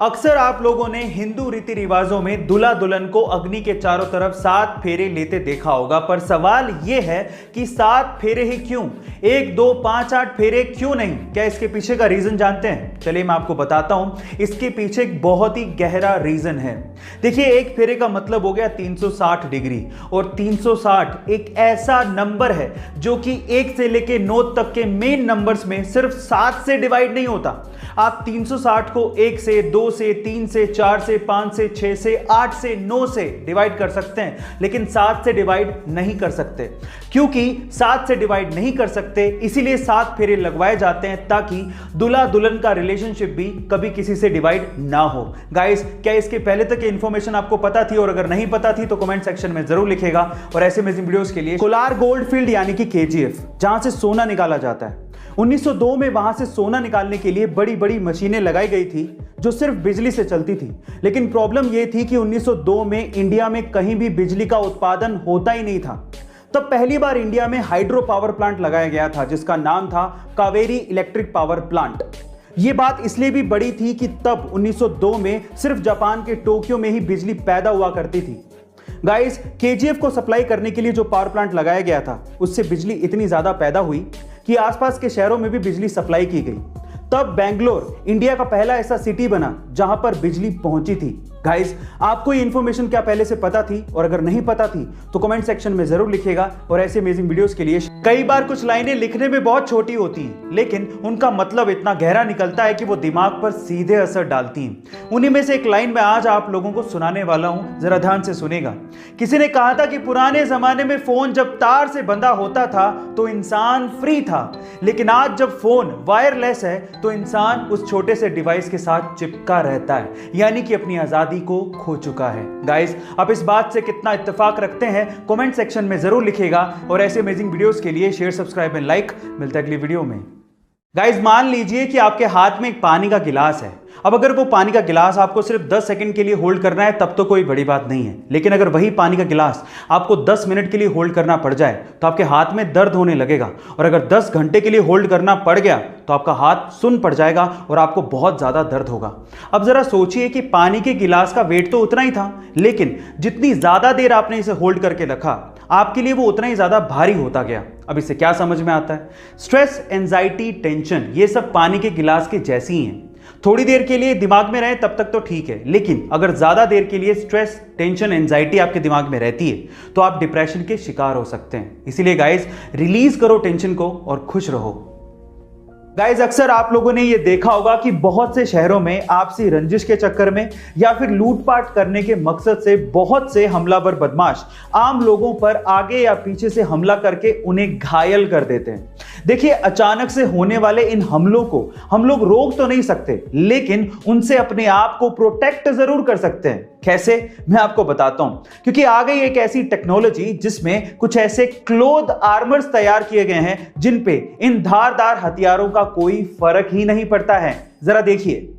अक्सर आप लोगों ने हिंदू रीति रिवाजों में दूल्हा दुल्हन को अग्नि के चारों तरफ 7 फेरे लेते देखा होगा, पर सवाल यह है कि 7 फेरे ही क्यों? 1, 2, 5, 8 फेरे क्यों नहीं? क्या इसके पीछे का रीजन जानते हैं? चलिए मैं आपको बताता हूं। इसके पीछे एक बहुत ही गहरा रीजन है। देखिए, एक फेरे का मतलब हो गया 360 डिग्री, और 360 एक ऐसा नंबर है जो कि 1 से लेके 9 तक के मेन नंबर्स में सिर्फ 7 से डिवाइड नहीं होता। आप 360 को 1 से, 2 से, 3 से, 4 से, 5 से, 6 से, 8 से, 9 से डिवाइड कर सकते हैं, लेकिन 7 से डिवाइड नहीं कर सकते। क्योंकि 7 से डिवाइड नहीं कर सकते, इसीलिए 7 फेरे लगवाए जाते हैं ताकि दूल्हा दुल्हन का रिलेशनशिप भी कभी किसी से डिवाइड ना हो। गाइस, क्या इसके पहले तक की इंफॉर्मेशन आपको पता थी? और अगर नहीं पता थी तो कमेंट सेक्शन में जरूर लिखेगा। और ऐसे अमेजिंग वीडियोस के लिए कोलार गोल्ड फील्ड यानी कि KGF, जहां से सोना निकाला जाता है, 1902 में वहां से सोना निकालने के लिए बड़ी बड़ी मशीनें लगाई गई थी जो सिर्फ बिजली से चलती थी। लेकिन प्रॉब्लम यह थी कि 1902 में इंडिया में कहीं भी बिजली का उत्पादन होता ही नहीं था। तब पहली बार इंडिया में हाइड्रो पावर प्लांट लगाया गया था जिसका नाम था कावेरी इलेक्ट्रिक पावर प्लांट। यह बात इसलिए भी बड़ी थी कि तब 1902 में सिर्फ जापान के टोक्यो में ही बिजली पैदा हुआ करती थी। गाइस, KGF को सप्लाई करने के लिए जो पावर प्लांट लगाया गया था उससे बिजली इतनी ज्यादा पैदा हुई कि आसपास के शहरों में भी बिजली सप्लाई की गई। तब बेंगलोर इंडिया का पहला ऐसा सिटी बना जहां पर बिजली पहुंची थी। गाइस, आपको ये इंफॉर्मेशन क्या पहले से पता थी? और अगर नहीं पता थी तो कमेंट सेक्शन में जरूर लिखिएगा। और ऐसे अमेजिंग वीडियोस के लिए कई बार कुछ लाइनें लिखने में बहुत छोटी होती हैं, लेकिन उनका मतलब इतना गहरा निकलता है कि वो दिमाग पर सीधे असर डालती हैं। उन्हीं में से एक लाइन मैं आज आप लोगों को सुनाने वाला हूं, जरा ध्यान से सुनेगा। किसी ने कहा था कि पुराने जमाने में फोन जब तार से बंधा होता था तो इंसान फ्री था, लेकिन आज जब फोन वायरलेस है तो इंसान उस छोटे से डिवाइस के साथ चिपका रहता है, यानी कि अपनी आजादी को खो चुका है। गाइस, आप इस बात से कितना इत्तेफाक रखते हैं कमेंट सेक्शन में जरूर लिखिएगा। और ऐसे अमेजिंग वीडियोस के लिए शेयर, सब्सक्राइब एंड लाइक। मिलता है अगली वीडियो में। गाइस, मान लीजिए कि आपके हाथ में एक पानी का गिलास है। अब अगर वो पानी का गिलास आपको सिर्फ 10 सेकंड के लिए होल्ड करना है तब तो कोई बड़ी बात नहीं है, लेकिन अगर वही पानी का गिलास आपको 10 मिनट के लिए होल्ड करना पड़ जाए तो आपके हाथ में दर्द होने लगेगा। और अगर 10 घंटे के लिए होल्ड करना पड़ गया तो आपका हाथ सुन्न पड़ जाएगा और आपको बहुत ज्यादा दर्द होगा। अब जरा सोचिए कि पानी के गिलास का वेट तो उतना ही था, लेकिन जितनी ज्यादा देर आपने इसे होल्ड करके रखा, आपके लिए वो उतना ही ज्यादा भारी होता गया। अब इससे क्या समझ में आता है? स्ट्रेस, एंजाइटी, टेंशन, ये सब पानी के गिलास के जैसी ही हैं। थोड़ी देर के लिए दिमाग में रहे तब तक तो ठीक है, लेकिन अगर ज्यादा देर के लिए स्ट्रेस, टेंशन, एंजाइटी आपके दिमाग में रहती है तो आप डिप्रेशन के शिकार हो सकते हैं। इसीलिए गाइस, रिलीज करो टेंशन को और खुश रहो। गाइस, अक्सर आप लोगों ने यह देखा होगा कि बहुत से शहरों में आपसी रंजिश के चक्कर में या फिर लूटपाट करने के मकसद से बहुत से हमलावर बदमाश आम लोगों पर आगे या पीछे से हमला करके उन्हें घायल कर देते हैं। देखिए, अचानक से होने वाले इन हमलों को हम लोग रोक तो नहीं सकते, लेकिन उनसे अपने आप को प्रोटेक्ट जरूर कर सकते हैं। कैसे? मैं आपको बताता हूं। क्योंकि आ गई एक ऐसी टेक्नोलॉजी जिसमें कुछ ऐसे क्लोथ आर्मर्स तैयार किए गए हैं जिन पे इन धारदार हथियारों का कोई फर्क ही नहीं पड़ता है। जरा देखिए।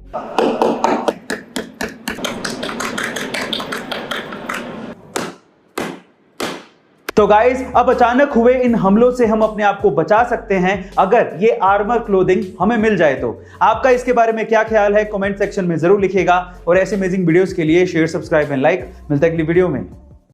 तो गाइस, अब अचानक हुए इन हमलों से हम अपने आप को बचा सकते हैं अगर ये आर्मर क्लोथिंग हमें मिल जाए तो। आपका इसके बारे में क्या ख्याल है? कमेंट सेक्शन में जरूर लिखिएगा। और ऐसे अमेजिंग वीडियोस के लिए शेयर, सब्सक्राइब एंड लाइक। मिलता है अगली वीडियो में।